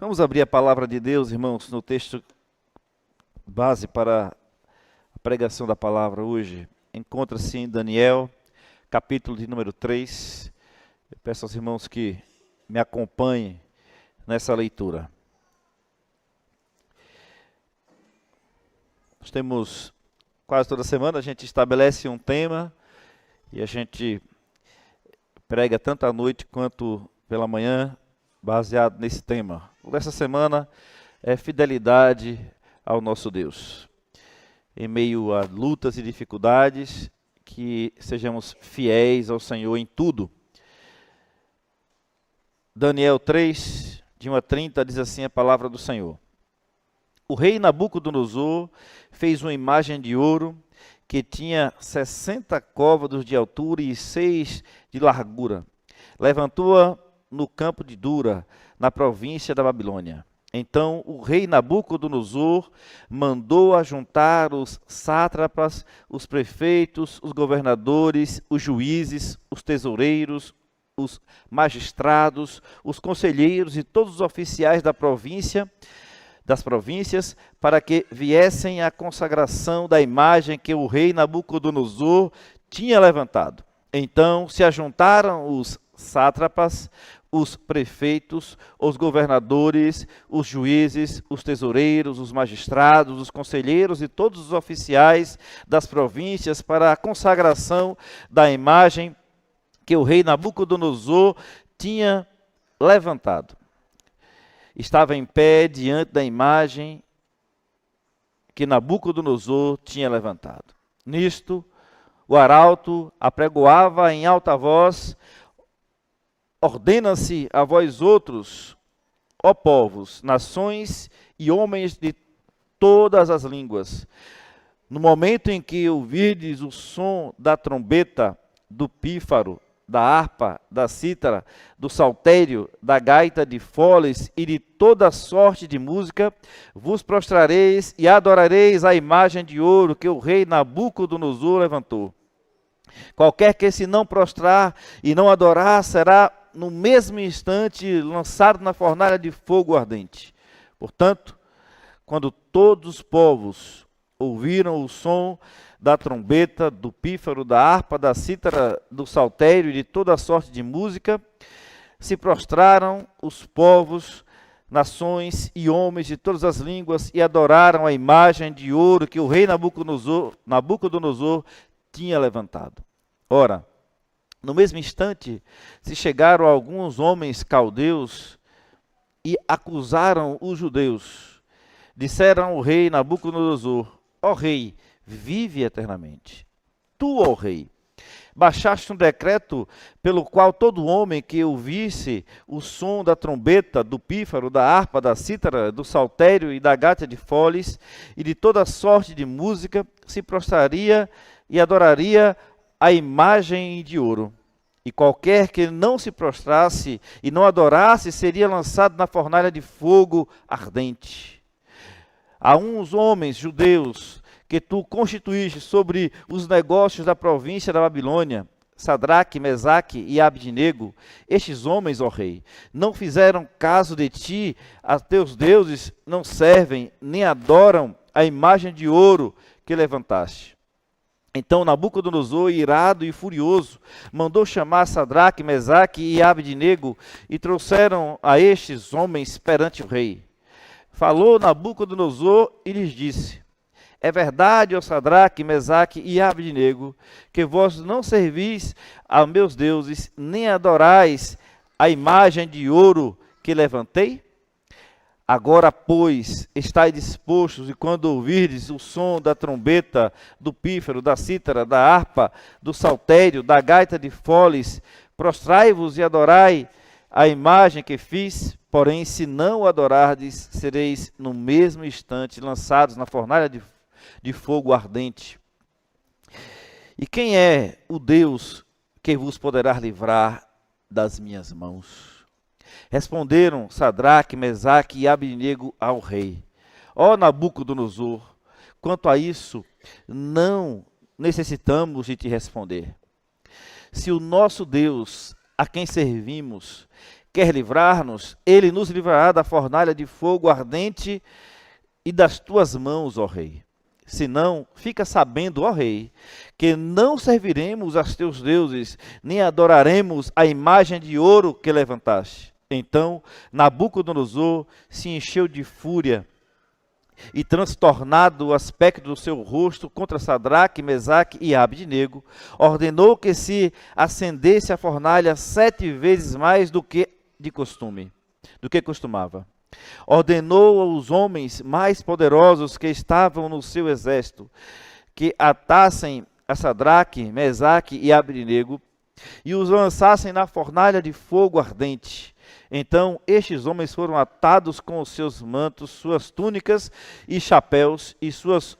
Vamos abrir a palavra de Deus, irmãos, no texto base para a pregação da palavra hoje. Encontra-se em Daniel, capítulo de número 3. Eu peço aos irmãos que me acompanhem nessa leitura. Nós temos, quase toda semana, a gente estabelece um tema e a gente prega tanto à noite quanto pela manhã, baseado nesse tema. O dessa semana é fidelidade ao nosso Deus. Em meio a lutas e dificuldades, que sejamos fiéis ao Senhor em tudo. Daniel 3, de 1 a 30, diz assim a palavra do Senhor. O rei Nabucodonosor fez uma imagem de ouro que tinha 60 côvados de altura e 6 de largura. Levantou-a no campo de Dura, na província da Babilônia. Então o rei Nabucodonosor mandou ajuntar os sátrapas, os prefeitos, os governadores, os juízes, os tesoureiros, os magistrados, os conselheiros e todos os oficiais das províncias, para que viessem à consagração da imagem que o rei Nabucodonosor tinha levantado. Então se ajuntaram os sátrapas, os prefeitos, os governadores, os juízes, os tesoureiros, os magistrados, os conselheiros e todos os oficiais das províncias para a consagração da imagem que o rei Nabucodonosor tinha levantado. Estava em pé diante da imagem que Nabucodonosor tinha levantado. Nisto, o arauto apregoava em alta voz: ordena-se a vós outros, ó povos, nações e homens de todas as línguas, no momento em que ouvirdes o som da trombeta, do pífaro, da harpa, da cítara, do saltério, da gaita de foles e de toda sorte de música, vos prostrareis e adorareis a imagem de ouro que o rei Nabucodonosor levantou. Qualquer que se não prostrar e não adorar será no mesmo instante lançado na fornalha de fogo ardente. Portanto, quando todos os povos ouviram o som da trombeta, do pífaro, da harpa, da cítara, do saltério e de toda sorte de música, se prostraram os povos, nações e homens de todas as línguas e adoraram a imagem de ouro que o rei Nabucodonosor tinha levantado. Ora, no mesmo instante, se chegaram alguns homens caldeus e acusaram os judeus. Disseram ao rei Nabucodonosor: ó rei, vive eternamente. Tu, ó rei, baixaste um decreto pelo qual todo homem que ouvisse o som da trombeta, do pífaro, da harpa, da cítara, do saltério e da gaita de foles e de toda sorte de música se prostraria e adoraria a imagem de ouro. E qualquer que não se prostrasse e não adorasse seria lançado na fornalha de fogo ardente. Há uns homens judeus que tu constituíste sobre os negócios da província da Babilônia, Sadraque, Mesaque e Abidnego. Estes homens, ó rei, não fizeram caso de ti, a teus deuses não servem, nem adoram a imagem de ouro que levantaste. Então Nabucodonosor, irado e furioso, mandou chamar Sadraque, Mesaque e Abidnego e trouxeram a estes homens perante o rei. Falou Nabucodonosor e lhes disse: é verdade, ó Sadraque, Mesaque e Abidnego, que vós não servis a meus deuses, nem adorais a imagem de ouro que levantei? Agora, pois, estai dispostos, e quando ouvirdes o som da trombeta, do pífaro, da cítara, da harpa, do saltério, da gaita de foles, prostrai-vos e adorai a imagem que fiz, porém, se não o adorardes, sereis no mesmo instante lançados na fornalha de fogo ardente. E quem é o Deus que vos poderá livrar das minhas mãos? Responderam Sadraque, Mesaque e Abidnego ao rei: ó Nabucodonosor, quanto a isso, não necessitamos de te responder. Se o nosso Deus, a quem servimos, quer livrar-nos, ele nos livrará da fornalha de fogo ardente e das tuas mãos, ó rei. Se não, fica sabendo, ó rei, que não serviremos aos teus deuses, nem adoraremos a imagem de ouro que levantaste. Então Nabucodonosor se encheu de fúria e, transtornado o aspecto do seu rosto contra Sadraque, Mesaque e Abdenego, ordenou que se acendesse a fornalha 7 vezes mais do que costumava. Ordenou aos homens mais poderosos que estavam no seu exército que atassem a Sadraque, Mesaque e Abdenego e os lançassem na fornalha de fogo ardente. Então estes homens foram atados com os seus mantos, suas túnicas e chapéus e suas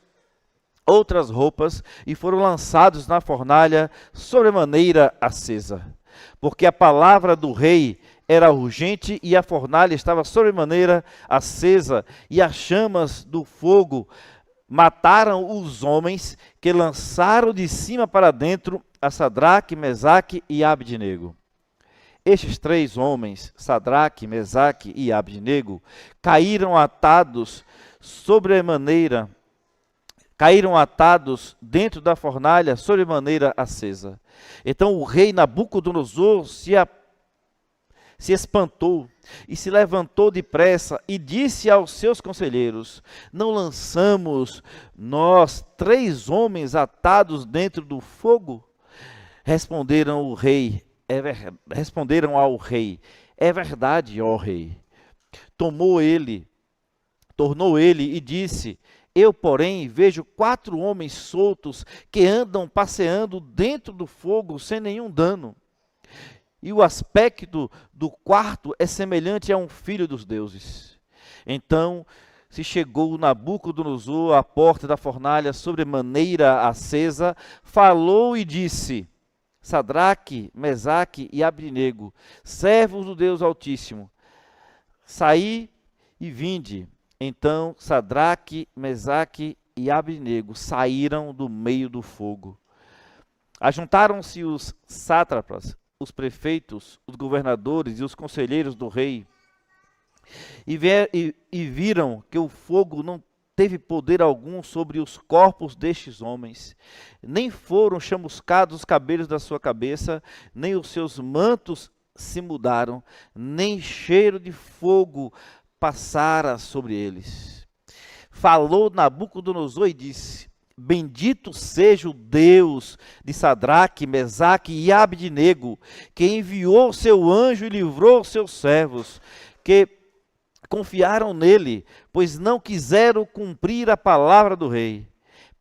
outras roupas e foram lançados na fornalha sobremaneira acesa. Porque a palavra do rei era urgente e a fornalha estava sobremaneira acesa, e as chamas do fogo mataram os homens que lançaram de cima para dentro a Sadraque, Mesaque e Abdenego. Estes 3 homens, Sadraque, Mesaque e Abdenego, caíram atados dentro da fornalha sobremaneira acesa. Então o rei Nabucodonosor se espantou e se levantou depressa e disse aos seus conselheiros: não lançamos nós 3 homens atados dentro do fogo? Responderam ao rei: é verdade, ó rei. Tornou ele e disse: eu, porém, vejo 4 homens soltos que andam passeando dentro do fogo sem nenhum dano. E o aspecto do quarto é semelhante a um filho dos deuses. Então se chegou Nabucodonosor à porta da fornalha sobremaneira acesa, falou e disse: Sadraque, Mesaque e Abdenego, servos do Deus Altíssimo, saí e vinde. Então Sadraque, Mesaque e Abdenego saíram do meio do fogo. Ajuntaram-se os sátrapas, os prefeitos, os governadores e os conselheiros do rei, e viram que o fogo não teve poder algum sobre os corpos destes homens, nem foram chamuscados os cabelos da sua cabeça, nem os seus mantos se mudaram, nem cheiro de fogo passara sobre eles. Falou Nabucodonosor e disse: bendito seja o Deus de Sadraque, Mesaque e Abdenego, que enviou seu anjo e livrou seus servos, que confiaram nele, pois não quiseram cumprir a palavra do rei,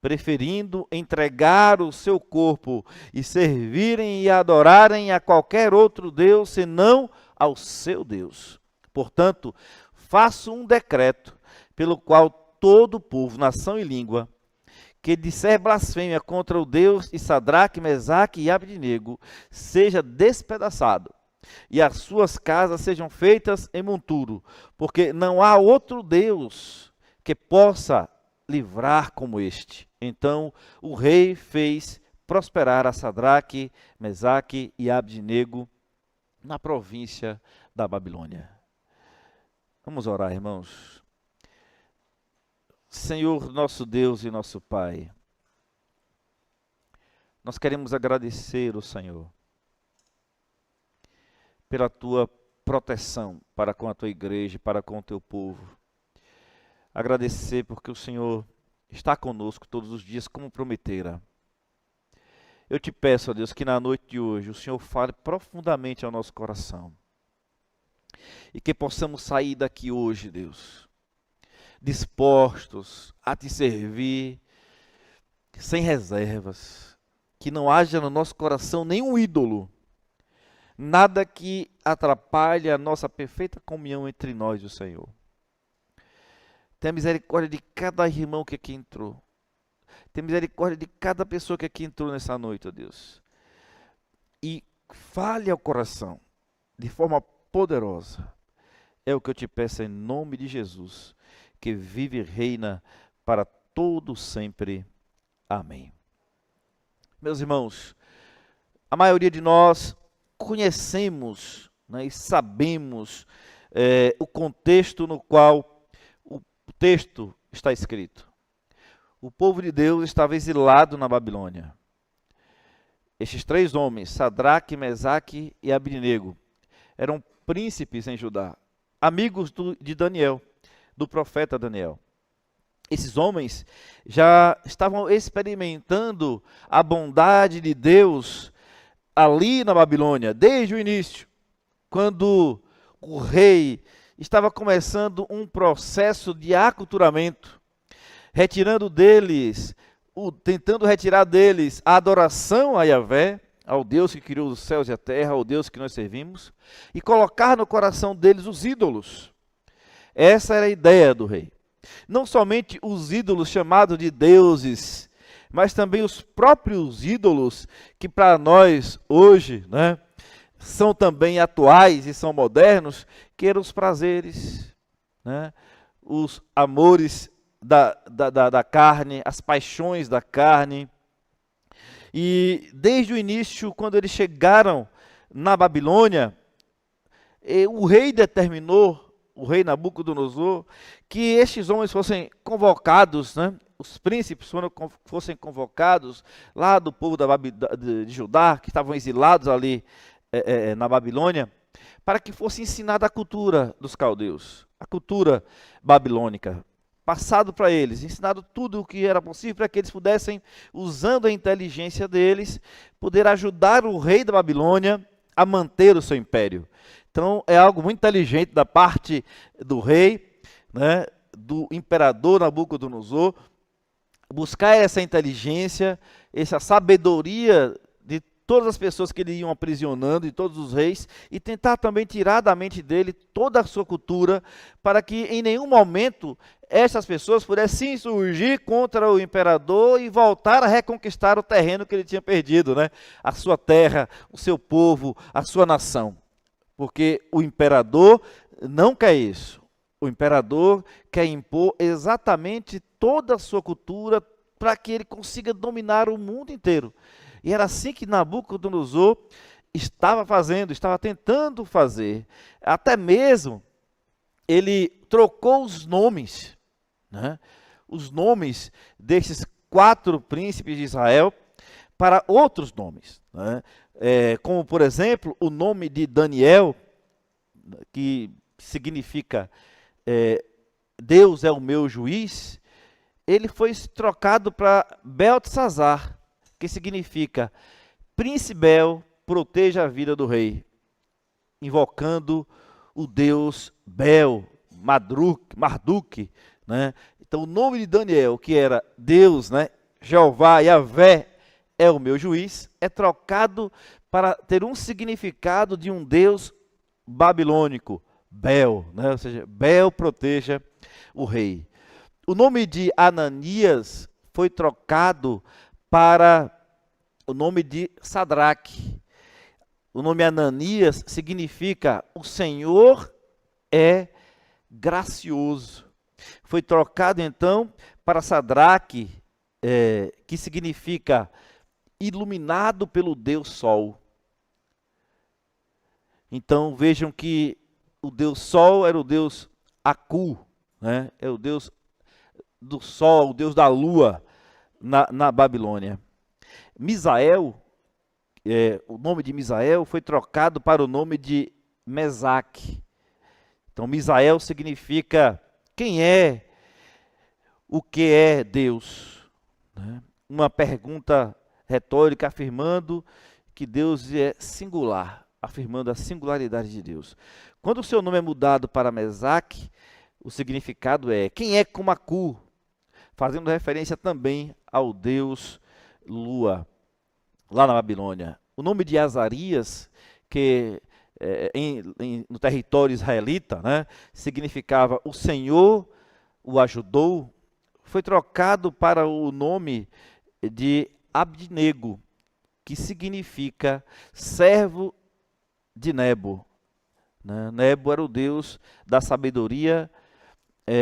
preferindo entregar o seu corpo e servirem e adorarem a qualquer outro Deus, senão ao seu Deus. Portanto, faço um decreto, pelo qual todo o povo, nação e língua, que disser blasfêmia contra o Deus de Sadraque, Mesaque e Abdenego, seja despedaçado, e as suas casas sejam feitas em monturo, porque não há outro Deus que possa livrar como este. Então o rei fez prosperar a Sadraque, Mesaque e Abdenego na província da Babilônia. Vamos orar, irmãos. Senhor, nosso Deus e nosso Pai, nós queremos agradecer ao Senhor pela tua proteção para com a tua igreja, para com o teu povo. Agradecer porque o Senhor está conosco todos os dias, como prometera. Eu te peço, ó Deus, que na noite de hoje o Senhor fale profundamente ao nosso coração. E que possamos sair daqui hoje, Deus, dispostos a te servir, sem reservas. Que não haja no nosso coração nenhum ídolo, nada que atrapalhe a nossa perfeita comunhão entre nós e o Senhor. Tenha misericórdia de cada irmão que aqui entrou. Tenha misericórdia de cada pessoa que aqui entrou nessa noite, ó Deus. E fale ao coração de forma poderosa. É o que eu te peço em nome de Jesus, que vive e reina para todo sempre. Amém. Meus irmãos, a maioria de nós conhecemos né, e sabemos o contexto no qual o texto está escrito. O povo de Deus estava exilado na Babilônia. Estes 3 homens, Sadraque, Mesaque e Abednego, eram príncipes em Judá, amigos de Daniel, do profeta Daniel. Esses homens já estavam experimentando a bondade de Deus ali na Babilônia, desde o início, quando o rei estava começando um processo de aculturamento, tentando retirar deles a adoração a Yahvé, ao Deus que criou os céus e a terra, ao Deus que nós servimos, e colocar no coração deles os ídolos. Essa era a ideia do rei. Não somente os ídolos chamados de deuses, mas também os próprios ídolos que para nós hoje, né, são também atuais e são modernos, que eram os prazeres, né, os amores da carne, as paixões da carne. E desde o início, quando eles chegaram na Babilônia, o rei determinou, o rei Nabucodonosor, que estes homens fossem convocados, né? Os príncipes fossem convocados lá do povo de Judá, que estavam exilados ali na Babilônia, para que fosse ensinada a cultura dos caldeus, a cultura babilônica, passado para eles, ensinado tudo o que era possível para que eles pudessem, usando a inteligência deles, poder ajudar o rei da Babilônia a manter o seu império. Então, é algo muito inteligente da parte do rei, né, do imperador Nabucodonosor, buscar essa inteligência, essa sabedoria de todas as pessoas que ele iam aprisionando, de todos os reis, e tentar também tirar da mente dele toda a sua cultura, para que em nenhum momento essas pessoas pudessem surgir contra o imperador e voltar a reconquistar o terreno que ele tinha perdido, né? A sua terra, o seu povo, a sua nação. Porque o imperador não quer isso. O imperador quer impor exatamente toda a sua cultura para que ele consiga dominar o mundo inteiro. E era assim que Nabucodonosor estava fazendo, estava tentando fazer. Até mesmo ele trocou os nomes, né? Os nomes desses 4 príncipes de Israel para outros nomes, né? Como, por exemplo, o nome de Daniel, que significa Deus é o meu juiz, ele foi trocado para Beltesazar, que significa Príncipe Bel, proteja a vida do rei, invocando o Deus Bel, Marduk, né? Então o nome de Daniel, que era Deus, né, Jeová, Yahvé, é o meu juiz, é trocado para ter um significado de um Deus babilônico, Bel, né? Ou seja, Bel proteja o rei. O nome de Ananias foi trocado para o nome de Sadraque. O nome Ananias significa o Senhor é gracioso. Foi trocado então para Sadraque, que significa iluminado pelo Deus Sol. Então vejam que o Deus Sol era o Deus Aku, né? É o Deus do Sol, o Deus da Lua na Babilônia. Misael, o nome de Misael foi trocado para o nome de Mesaque. Então Misael significa quem é, o que é Deus, né? Uma pergunta retórica afirmando que Deus é singular, afirmando a singularidade de Deus. Quando o seu nome é mudado para Mesaque, o significado é quem é como Aku, fazendo referência também ao Deus Lua, lá na Babilônia. O nome de Azarias, que no território israelita, né, significava o Senhor o ajudou, foi trocado para o nome de Abednego, que significa servo de Nebo, né? Nebo era o deus da sabedoria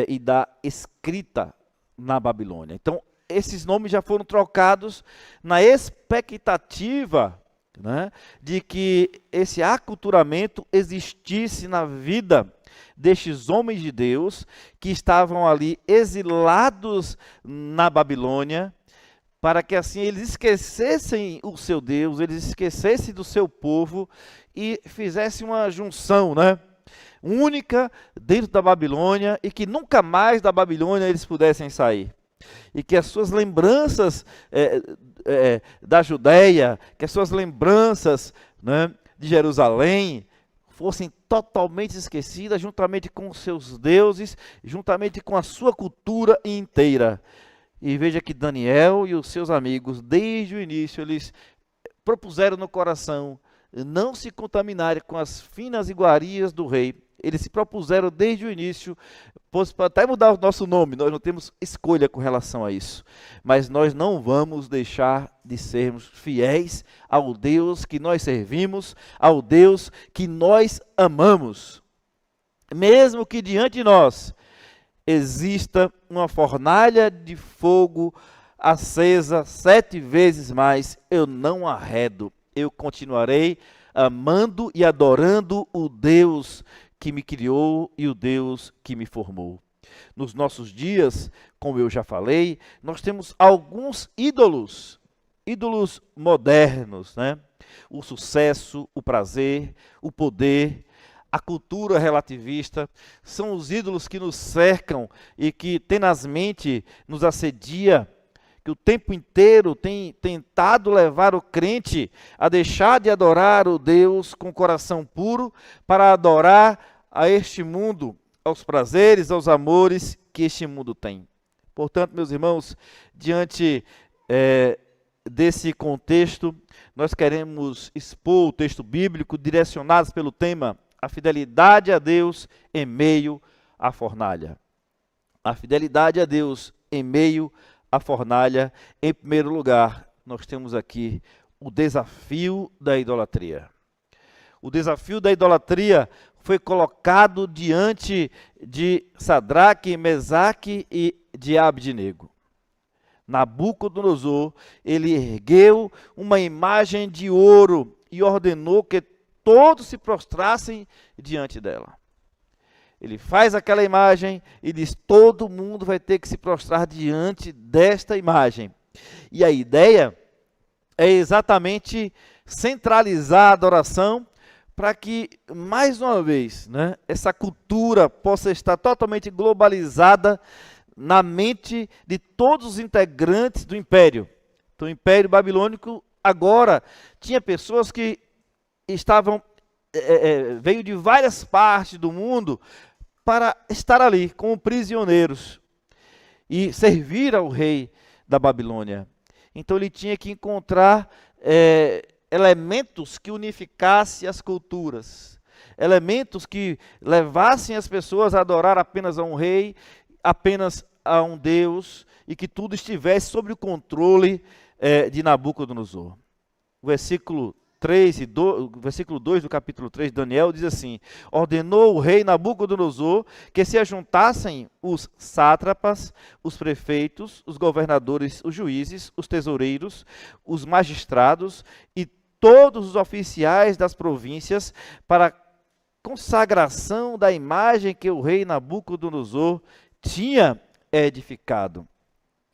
e da escrita na Babilônia. Então, esses nomes já foram trocados na expectativa né, de que esse aculturamento existisse na vida destes homens de Deus que estavam ali exilados na Babilônia, para que assim eles esquecessem o seu Deus, eles esquecessem do seu povo e fizessem uma junção, né, única dentro da Babilônia, e que nunca mais da Babilônia eles pudessem sair. E que as suas lembranças da Judéia, que as suas lembranças, né, de Jerusalém fossem totalmente esquecidas, juntamente com os seus deuses, juntamente com a sua cultura inteira. E veja que Daniel e os seus amigos, desde o início, eles propuseram no coração não se contaminarem com as finas iguarias do rei. Eles se propuseram desde o início, para até mudar o nosso nome, nós não temos escolha com relação a isso. Mas nós não vamos deixar de sermos fiéis ao Deus que nós servimos, ao Deus que nós amamos. Mesmo que diante de nós exista uma fornalha de fogo acesa 7 vezes mais, eu não arredo. Eu continuarei amando e adorando o Deus que me criou e o Deus que me formou. Nos nossos dias, como eu já falei, nós temos alguns ídolos modernos, né? O sucesso, o prazer, o poder, a cultura relativista, são os ídolos que nos cercam e que tenazmente nos assedia, que o tempo inteiro tem tentado levar o crente a deixar de adorar o Deus com coração puro para adorar a este mundo, aos prazeres, aos amores que este mundo tem. Portanto, meus irmãos, diante desse contexto, nós queremos expor o texto bíblico direcionados pelo tema a fidelidade a Deus em meio à fornalha. A fidelidade a Deus em meio à fornalha. Em primeiro lugar, nós temos aqui o desafio da idolatria. O desafio da idolatria foi colocado diante de Sadraque, Mesaque e de Abdenego. Nabucodonosor, ele ergueu uma imagem de ouro e ordenou que todos se prostrassem diante dela. Ele faz aquela imagem e diz: todo mundo vai ter que se prostrar diante desta imagem. E a ideia é exatamente centralizar a adoração para que, mais uma vez, né, essa cultura possa estar totalmente globalizada na mente de todos os integrantes do império. Então, o Império Babilônico agora tinha pessoas que estavam, veio de várias partes do mundo para estar ali como prisioneiros e servir ao rei da Babilônia. Então ele tinha que encontrar elementos que unificassem as culturas, elementos que levassem as pessoas a adorar apenas a um rei, apenas a um Deus, e que tudo estivesse sob o controle de Nabucodonosor. O versículo 2 do capítulo 3 de Daniel diz assim: ordenou o rei Nabucodonosor que se ajuntassem os sátrapas, os prefeitos, os governadores, os juízes, os tesoureiros, os magistrados e todos os oficiais das províncias para a consagração da imagem que o rei Nabucodonosor tinha edificado.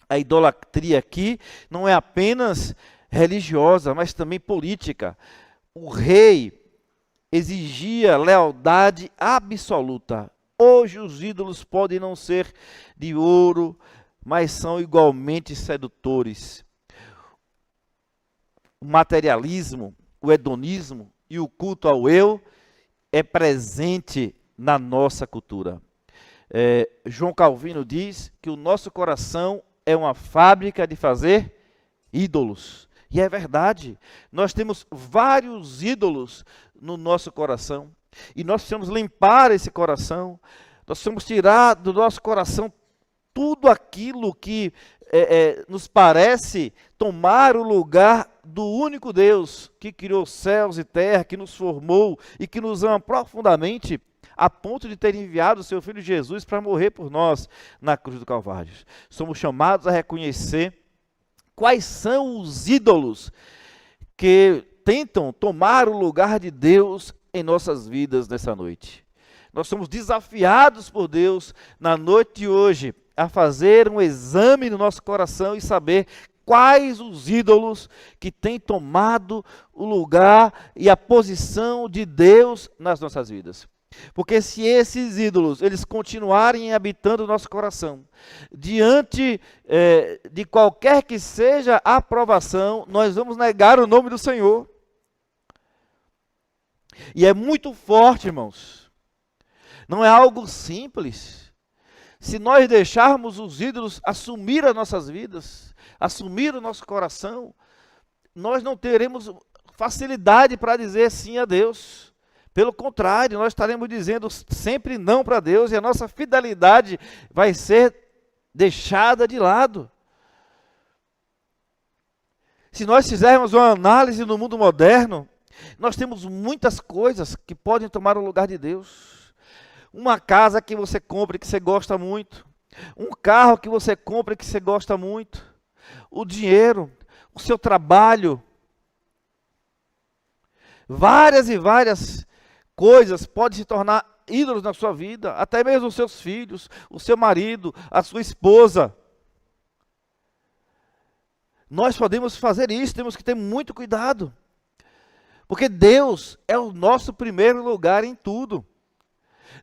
A idolatria aqui não é apenas religiosa, mas também política. O rei exigia lealdade absoluta. Hoje os ídolos podem não ser de ouro, mas são igualmente sedutores. O materialismo, o hedonismo e o culto ao eu é presente na nossa cultura. João Calvino diz que o nosso coração é uma fábrica de fazer ídolos. E é verdade, nós temos vários ídolos no nosso coração, e nós precisamos limpar esse coração, nós precisamos tirar do nosso coração tudo aquilo que nos parece tomar o lugar do único Deus que criou céus e terra, que nos formou e que nos ama profundamente, a ponto de ter enviado o seu Filho Jesus para morrer por nós na cruz do Calvário. Somos chamados a reconhecer quais são os ídolos que tentam tomar o lugar de Deus em nossas vidas nessa noite. Nós somos desafiados por Deus na noite de hoje a fazer um exame no nosso coração e saber quais os ídolos que têm tomado o lugar e a posição de Deus nas nossas vidas. Porque se esses ídolos, eles continuarem habitando o nosso coração, diante de qualquer que seja a aprovação, nós vamos negar o nome do Senhor. E é muito forte, irmãos. Não é algo simples. Se nós deixarmos os ídolos assumir as nossas vidas, assumir o nosso coração, nós não teremos facilidade para dizer sim a Deus. Pelo contrário, nós estaremos dizendo sempre não para Deus e a nossa fidelidade vai ser deixada de lado. Se nós fizermos uma análise no mundo moderno, nós temos muitas coisas que podem tomar o lugar de Deus. Uma casa que você compra e que você gosta muito, um carro que você compra e que você gosta muito, o dinheiro, o seu trabalho, várias e várias coisas podem se tornar ídolos na sua vida, até mesmo os seus filhos, o seu marido, a sua esposa. Nós podemos fazer isso, temos que ter muito cuidado, porque Deus é o nosso primeiro lugar em tudo.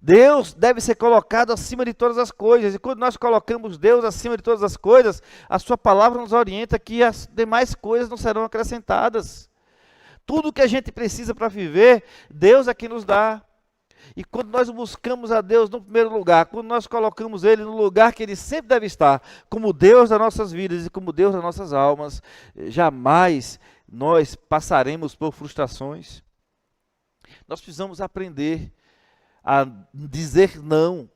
Deus deve ser colocado acima de todas as coisas, e quando nós colocamos Deus acima de todas as coisas, a sua palavra nos orienta que as demais coisas não serão acrescentadas. Tudo que a gente precisa para viver, Deus é quem nos dá. E quando nós buscamos a Deus no primeiro lugar, quando nós colocamos Ele no lugar que Ele sempre deve estar, como Deus das nossas vidas e como Deus das nossas almas, jamais nós passaremos por frustrações. Nós precisamos aprender a dizer não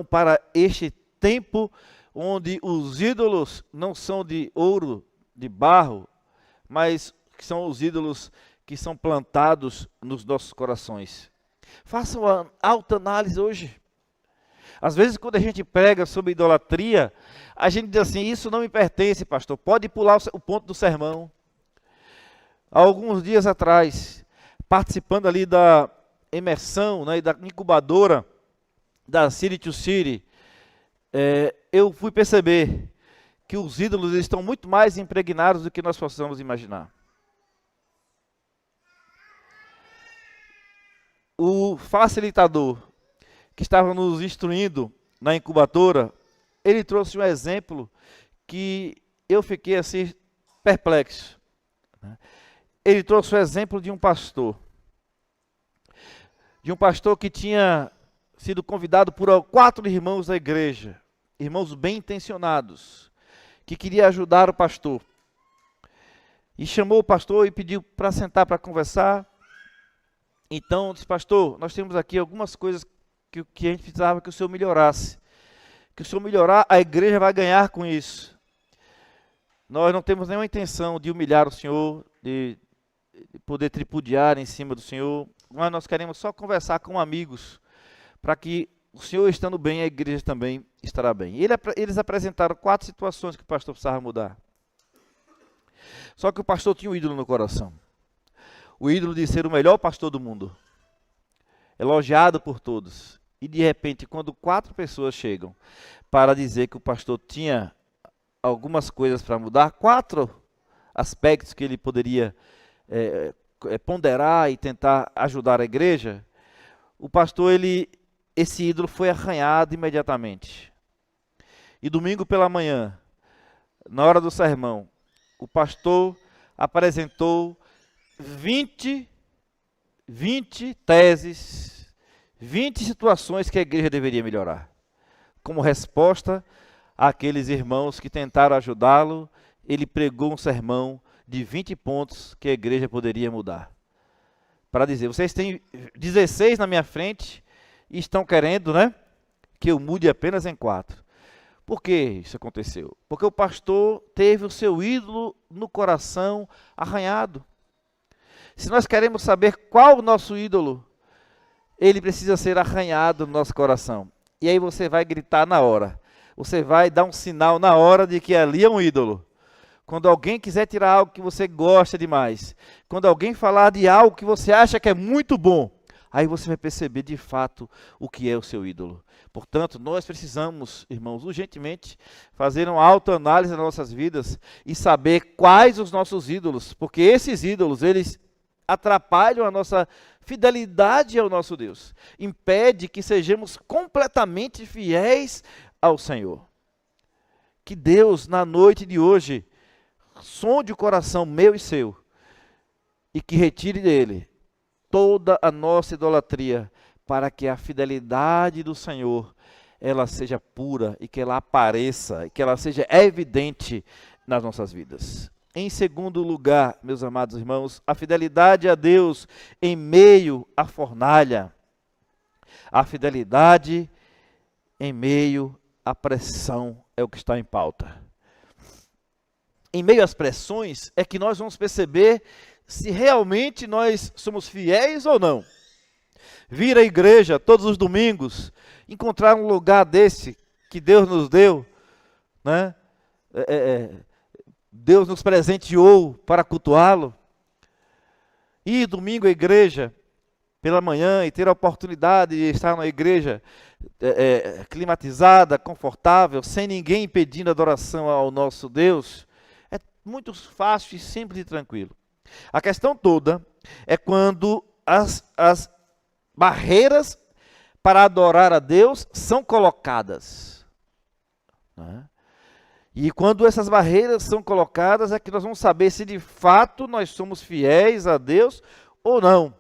para este tempo onde os ídolos não são de ouro, de barro, mas que são os ídolos que são plantados nos nossos corações. Faça uma autoanálise hoje. Às vezes, quando a gente prega sobre idolatria, a gente diz assim: isso não me pertence, pastor, pode pular o ponto do sermão. Há alguns dias atrás, participando ali da imersão, né, e da incubadora da City to City, eu fui perceber que os ídolos estão muito mais impregnados do que nós possamos imaginar. O facilitador que estava nos instruindo na incubadora, ele trouxe um exemplo que eu fiquei assim perplexo. Ele trouxe o exemplo de um pastor que tinha sido convidado por 4 irmãos da igreja, irmãos bem intencionados, que queria ajudar o pastor. E chamou o pastor e pediu para sentar para conversar. Então, disse: pastor, nós temos aqui algumas coisas que a gente precisava que o senhor melhorasse. Que o senhor melhorar, a igreja vai ganhar com isso. Nós não temos nenhuma intenção de humilhar o senhor, de poder tripudiar em cima do senhor, mas nós queremos só conversar com amigos, para que o senhor estando bem, a igreja também estará bem. E eles apresentaram 4 situações que o pastor precisava mudar. Só que o pastor tinha um ídolo no coração. O ídolo de ser o melhor pastor do mundo, elogiado por todos. E de repente, quando 4 pessoas chegam para dizer que o pastor tinha algumas coisas para mudar, 4 aspectos que ele poderia ponderar e tentar ajudar a igreja, o pastor, esse ídolo foi arranhado imediatamente. E domingo pela manhã, na hora do sermão, o pastor apresentou 20 teses, 20 situações que a igreja deveria melhorar, como resposta àqueles irmãos que tentaram ajudá-lo. Ele pregou um sermão de 20 pontos que a igreja poderia mudar, para dizer: vocês têm 16 na minha frente e estão querendo, né, que eu mude apenas em 4. Por que isso aconteceu? Porque o pastor teve o seu ídolo no coração arranhado. Se nós queremos saber qual o nosso ídolo, ele precisa ser arranhado no nosso coração. E aí você vai gritar na hora. Você vai dar um sinal na hora de que ali é um ídolo. quando alguém quiser tirar algo que você gosta demais, quando alguém falar de algo que você acha que é muito bom, aí você vai perceber de fato o que é o seu ídolo. Portanto, nós precisamos, irmãos, urgentemente fazer uma autoanálise nas nossas vidas e saber quais os nossos ídolos, porque esses ídolos, eles atrapalham a nossa fidelidade ao nosso Deus, impede que sejamos completamente fiéis ao Senhor. Que Deus, na noite de hoje, sonde o coração meu e seu, e que retire dele toda a nossa idolatria, para que a fidelidade do Senhor, ela seja pura, e que ela apareça, e que ela seja evidente nas nossas vidas. Em segundo lugar, meus amados irmãos, a fidelidade a Deus em meio à fornalha. A fidelidade em meio à pressão é o que está em pauta. Em meio às pressões é que nós vamos perceber se realmente nós somos fiéis ou não. Vir à igreja todos os domingos, encontrar um lugar desse que Deus nos deu, né? Deus nos presenteou para cultuá-lo. Ir domingo à igreja pela manhã e ter a oportunidade de estar na igreja climatizada, confortável, sem ninguém impedindo a adoração ao nosso Deus, é muito fácil e simples e tranquilo. A questão toda é quando as barreiras para adorar a Deus são colocadas, né? E quando essas barreiras são colocadas é que nós vamos saber se de fato nós somos fiéis a Deus ou não.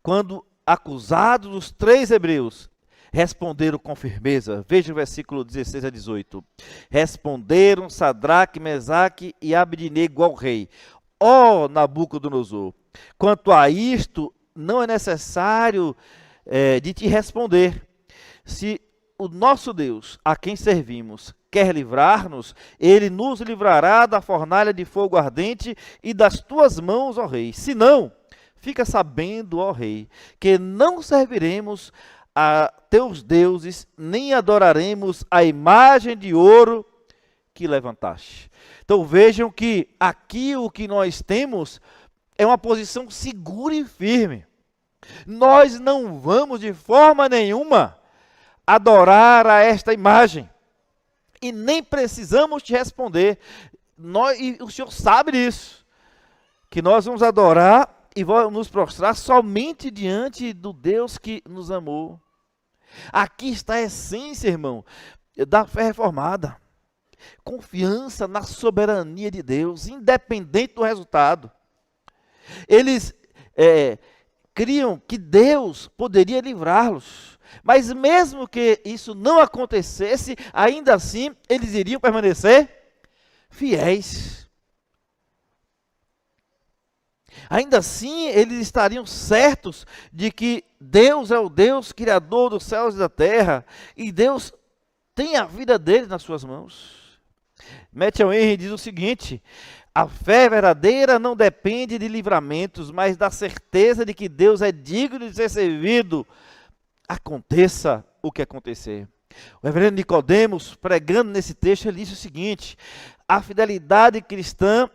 Quando acusados, os 3 hebreus responderam com firmeza. Veja o versículo 16 a 18. Responderam Sadraque, Mesaque e Abednego ao rei: ó Nabucodonosor, quanto a isto não é necessário de te responder. Se o nosso Deus, a quem servimos, quer livrar-nos, ele nos livrará da fornalha de fogo ardente e das tuas mãos, ó rei. Se não, fica sabendo, ó rei, que não serviremos a teus deuses, nem adoraremos a imagem de ouro que levantaste. Então vejam que aqui o que nós temos é uma posição segura e firme. Nós não vamos de forma nenhuma adorar a esta imagem. E nem precisamos te responder. E o Senhor sabe disso. Que nós vamos adorar e vamos nos prostrar somente diante do Deus que nos amou. Aqui está a essência, irmão, da fé reformada. Confiança na soberania de Deus, independente do resultado. Eles criam que Deus poderia livrá-los. Mas mesmo que isso não acontecesse, ainda assim eles iriam permanecer fiéis. Ainda assim eles estariam certos de que Deus é o Deus criador dos céus e da terra, e Deus tem a vida deles nas suas mãos. Matthew Henry diz o seguinte: a fé verdadeira não depende de livramentos, mas da certeza de que Deus é digno de ser servido, aconteça o que acontecer. O reverendo Nicodemos, pregando nesse texto, ele disse o seguinte: a fidelidade cristã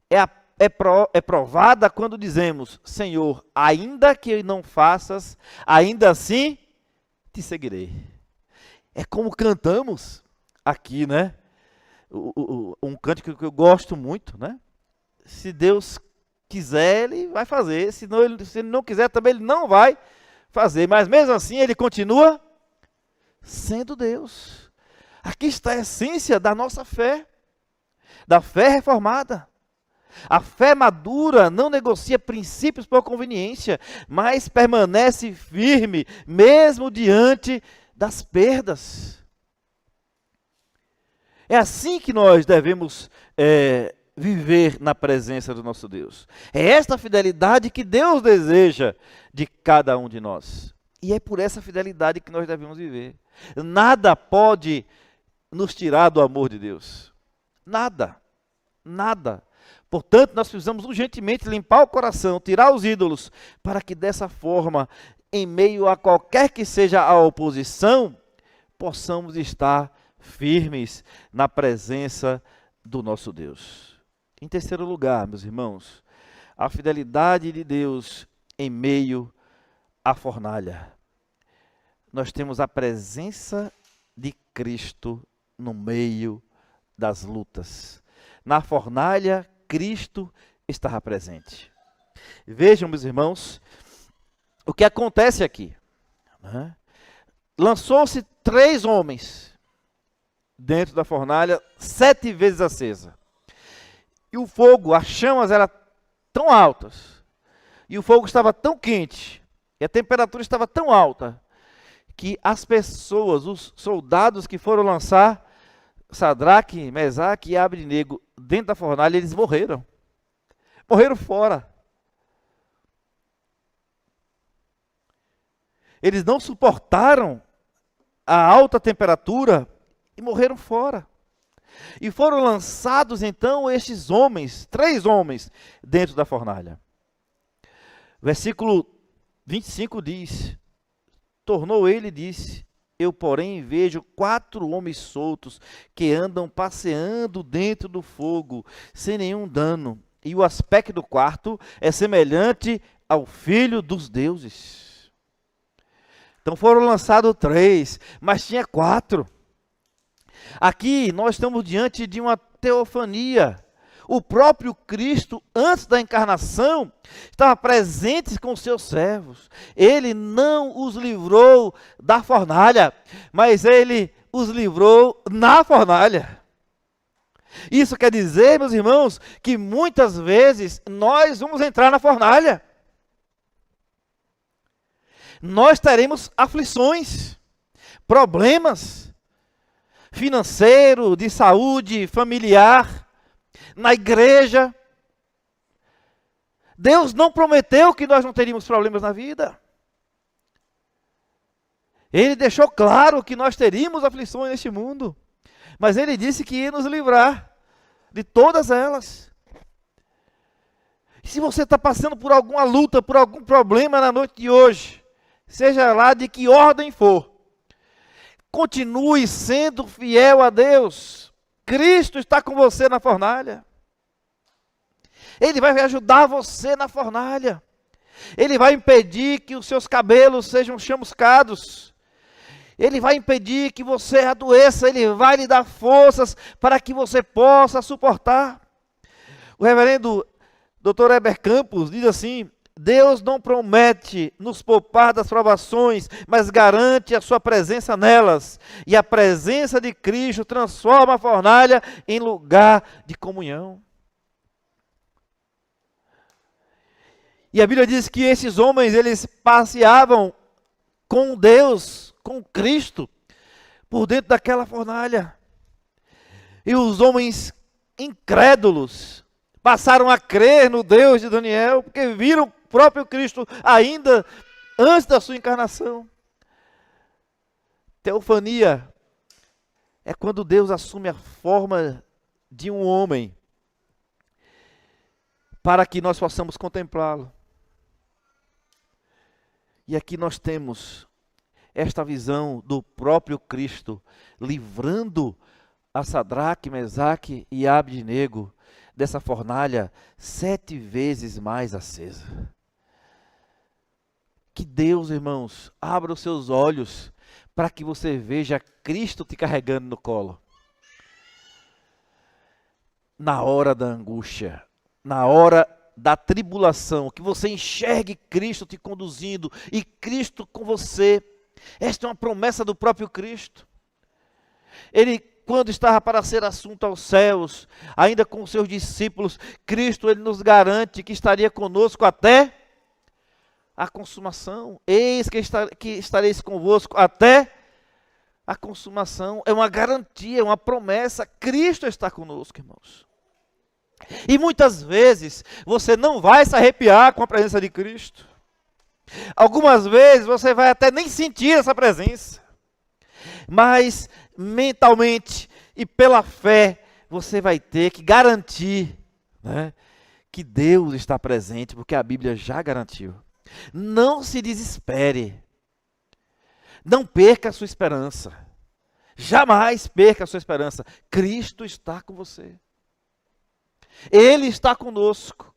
é provada quando dizemos: Senhor, ainda que não faças, ainda assim te seguirei. É como cantamos aqui, né? Um cântico que eu gosto muito, né? Se Deus quiser, Ele vai fazer. Se Ele não quiser, também Ele não vai fazer. Mas mesmo assim, Ele continua sendo Deus. Aqui está a essência da nossa fé, da fé reformada. A fé madura não negocia princípios por conveniência, mas permanece firme, mesmo diante das perdas. É assim que nós devemos viver na presença do nosso Deus. É esta fidelidade que Deus deseja de cada um de nós. E é por essa fidelidade que nós devemos viver. Nada pode nos tirar do amor de Deus. Nada. Nada. Portanto, nós precisamos urgentemente limpar o coração, tirar os ídolos, para que dessa forma, em meio a qualquer que seja a oposição, possamos estar firmes na presença do nosso Deus. Em terceiro lugar, meus irmãos, a fidelidade de Deus em meio à fornalha. Nós temos a presença de Cristo no meio das lutas. Na fornalha, Cristo estava presente. Vejam, meus irmãos, o que acontece aqui. Né? Lançou-se 3 homens dentro da fornalha, 7 vezes acesa. E o fogo, as chamas eram tão altas, e o fogo estava tão quente, e a temperatura estava tão alta, que as pessoas, os soldados que foram lançar Sadraque, Mesaque e Abednego dentro da fornalha, eles morreram. Morreram fora. Eles não suportaram a alta temperatura e morreram fora. E foram lançados então estes homens, 3 homens, dentro da fornalha. Versículo 25 diz: tornou ele e disse: eu, porém, vejo 4 homens soltos que andam passeando dentro do fogo, sem nenhum dano. E o aspecto do quarto é semelhante ao Filho dos deuses. Então foram lançados 3, mas tinha 4. Aqui nós estamos diante de uma teofania. O próprio Cristo, antes da encarnação, estava presente com os seus servos. Ele não os livrou da fornalha, mas ele os livrou na fornalha. Isso quer dizer, meus irmãos, que muitas vezes nós vamos entrar na fornalha. Nós teremos aflições, problemas financeiro, de saúde, familiar, na igreja. Deus não prometeu que nós não teríamos problemas na vida. Ele deixou claro que nós teríamos aflições neste mundo, mas ele disse que ia nos livrar de todas elas. Se você está passando por alguma luta, por algum problema na noite de hoje, seja lá de que ordem for, continue sendo fiel a Deus. Cristo está com você na fornalha. Ele vai ajudar você na fornalha. Ele vai impedir que os seus cabelos sejam chamuscados. Ele vai impedir que você adoeça. Ele vai lhe dar forças para que você possa suportar. O reverendo Dr. Heber Campos diz assim: Deus não promete nos poupar das provações, mas garante a sua presença nelas. E a presença de Cristo transforma a fornalha em lugar de comunhão. E a Bíblia diz que esses homens, eles passeavam com Deus, com Cristo, por dentro daquela fornalha. E os homens incrédulos passaram a crer no Deus de Daniel, porque viram o próprio Cristo ainda antes da sua encarnação. Teofania é quando Deus assume a forma de um homem para que nós possamos contemplá-lo. E aqui nós temos esta visão do próprio Cristo livrando a Sadraque, Mesaque e Abednego dessa fornalha 7 vezes mais acesa. Que Deus, irmãos, abra os seus olhos para que você veja Cristo te carregando no colo. Na hora da angústia, na hora da tribulação, que você enxergue Cristo te conduzindo e Cristo com você. Esta é uma promessa do próprio Cristo. Ele, quando estava para ser assunto aos céus, ainda com os seus discípulos, Cristo, ele nos garante que estaria conosco até a consumação. Eis que estareis convosco até a consumação. É uma garantia, é uma promessa. Cristo está conosco, irmãos. E muitas vezes você não vai se arrepiar com a presença de Cristo. Algumas vezes você vai até nem sentir essa presença. Mas mentalmente e pela fé você vai ter que garantir, né, que Deus está presente, porque a Bíblia já garantiu. Não se desespere. Não perca a sua esperança. Jamais perca a sua esperança. Cristo está com você. Ele está conosco.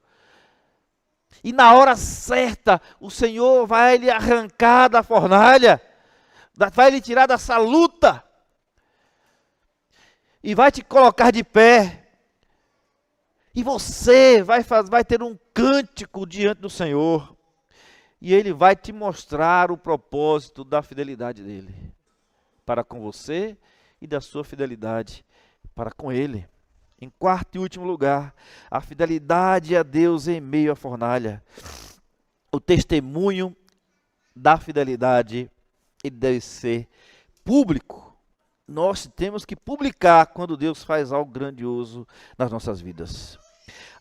E na hora certa, o Senhor vai lhe arrancar da fornalha, vai lhe tirar dessa luta, e vai te colocar de pé. E você vai ter um cântico diante do Senhor. E Ele vai te mostrar o propósito da fidelidade dEle para com você e da sua fidelidade para com Ele. Em quarto e último lugar, a fidelidade a Deus em meio à fornalha. O testemunho da fidelidade, ele deve ser público. Nós temos que publicar quando Deus faz algo grandioso nas nossas vidas.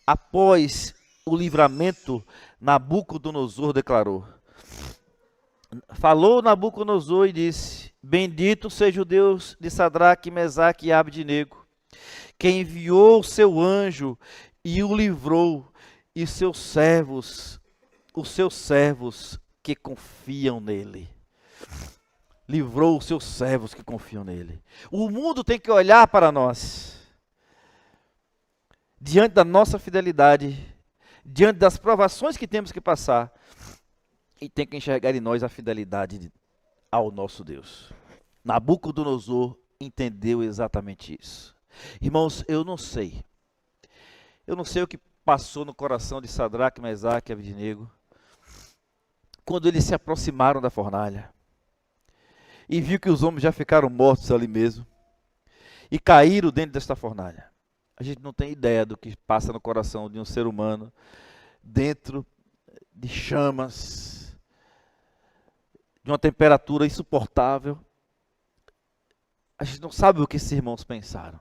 Após o livramento, Nabucodonosor declarou. Falou Nabucodonosor e disse: bendito seja o Deus de Sadraque, Mesaque e Abdenego, que enviou o seu anjo e o livrou, e os seus servos que confiam nele. Livrou os seus servos que confiam nele. O mundo tem que olhar para nós, diante da nossa fidelidade, diante das provações que temos que passar, e tem que enxergar em nós a fidelidade ao nosso Deus. Nabucodonosor entendeu exatamente isso. Irmãos, eu não sei o que passou no coração de Sadraque, Mesaque e Abdenego quando eles se aproximaram da fornalha e viu que os homens já ficaram mortos ali mesmo e caíram dentro desta fornalha. A gente não tem ideia do que passa no coração de um ser humano dentro de chamas, de uma temperatura insuportável. A gente não sabe o que esses irmãos pensaram.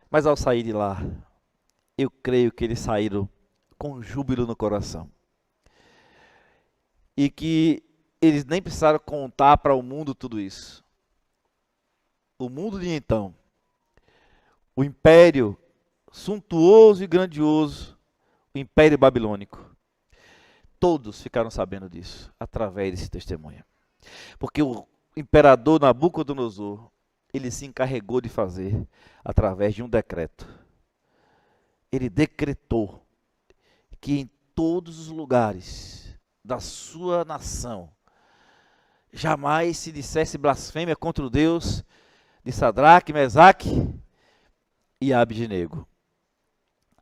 Mas ao sair de lá, eu creio que eles saíram com júbilo no coração. E que eles nem precisaram contar para o mundo tudo isso. O mundo de então, o império suntuoso e grandioso, o império babilônico, todos ficaram sabendo disso, através desse testemunho. Porque o imperador Nabucodonosor, ele se encarregou de fazer através de um decreto. Ele decretou que em todos os lugares da sua nação jamais se dissesse blasfêmia contra o Deus de Sadraque, Mesaque e Abdenego.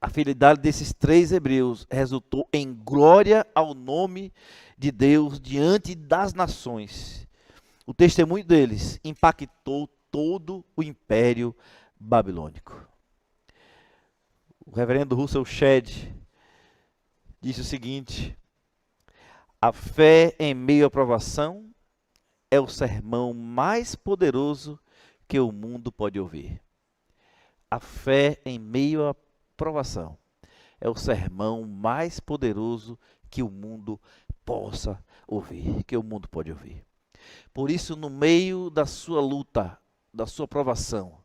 A fidelidade desses 3 hebreus resultou em glória ao nome de Deus diante das nações. O testemunho deles impactou todo o império babilônico. O reverendo Russell Shedd disse o seguinte: a fé em meio à provação é o sermão mais poderoso que o mundo pode ouvir. A fé em meio à provação é o sermão mais poderoso que o mundo possa ouvir, que o mundo pode ouvir. Por isso, no meio da sua luta, da sua provação,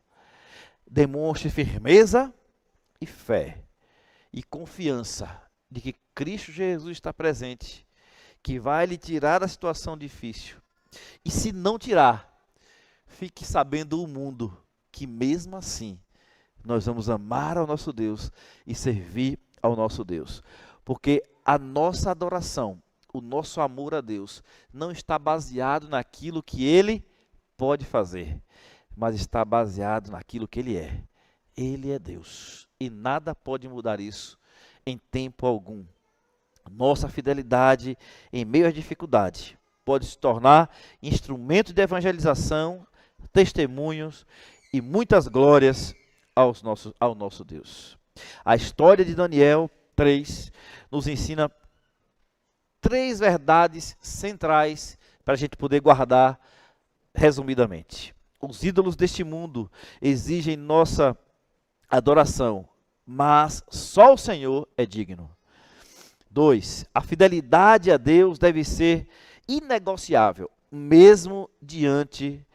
demonstre firmeza e fé e confiança de que Cristo Jesus está presente, que vai lhe tirar da situação difícil. E se não tirar, fique sabendo o mundo que mesmo assim nós vamos amar ao nosso Deus e servir ao nosso Deus. Porque a nossa adoração, o nosso amor a Deus não está baseado naquilo que Ele pode fazer, mas está baseado naquilo que Ele é. Ele é Deus e nada pode mudar isso em tempo algum. Nossa fidelidade em meio à dificuldade pode se tornar instrumento de evangelização, testemunhos e muitas glórias ao nosso Deus. A história de Daniel 3 nos ensina 3 verdades centrais para a gente poder guardar resumidamente. Os ídolos deste mundo exigem nossa adoração, mas só o Senhor é digno. 2. A fidelidade a Deus deve ser inegociável, mesmo diante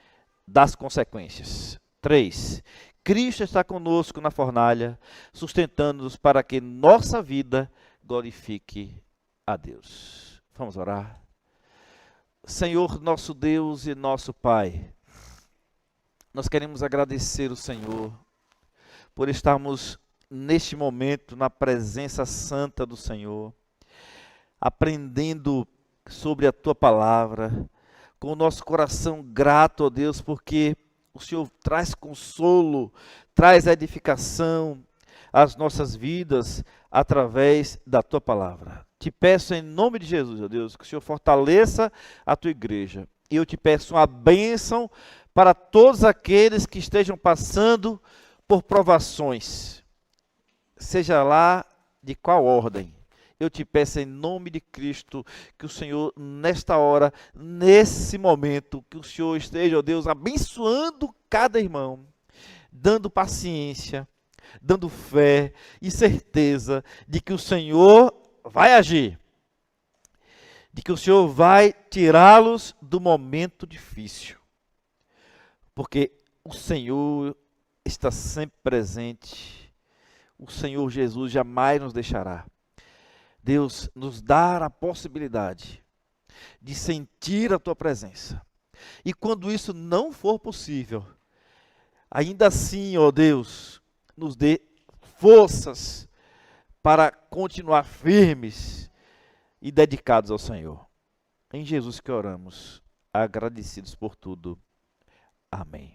das consequências. 3. Cristo está conosco na fornalha, sustentando-nos para que nossa vida glorifique a Deus. Vamos orar. Senhor, nosso Deus e nosso Pai, nós queremos agradecer o Senhor por estarmos neste momento na presença santa do Senhor, aprendendo sobre a Tua palavra, com o nosso coração grato, ó Deus, porque o Senhor traz consolo, traz edificação às nossas vidas através da Tua palavra. Te peço em nome de Jesus, ó Deus, que o Senhor fortaleça a Tua igreja. E eu te peço uma bênção para todos aqueles que estejam passando por provações, seja lá de qual ordem. Eu te peço em nome de Cristo que o Senhor, nesta hora, nesse momento, que o Senhor esteja, ó Deus, abençoando cada irmão, dando paciência, dando fé e certeza de que o Senhor vai agir, de que o Senhor vai tirá-los do momento difícil, porque o Senhor está sempre presente, o Senhor Jesus jamais nos deixará. Deus nos dá a possibilidade de sentir a Tua presença. E quando isso não for possível, ainda assim, ó Deus, nos dê forças para continuar firmes e dedicados ao Senhor. Em Jesus que oramos, agradecidos por tudo. Amém.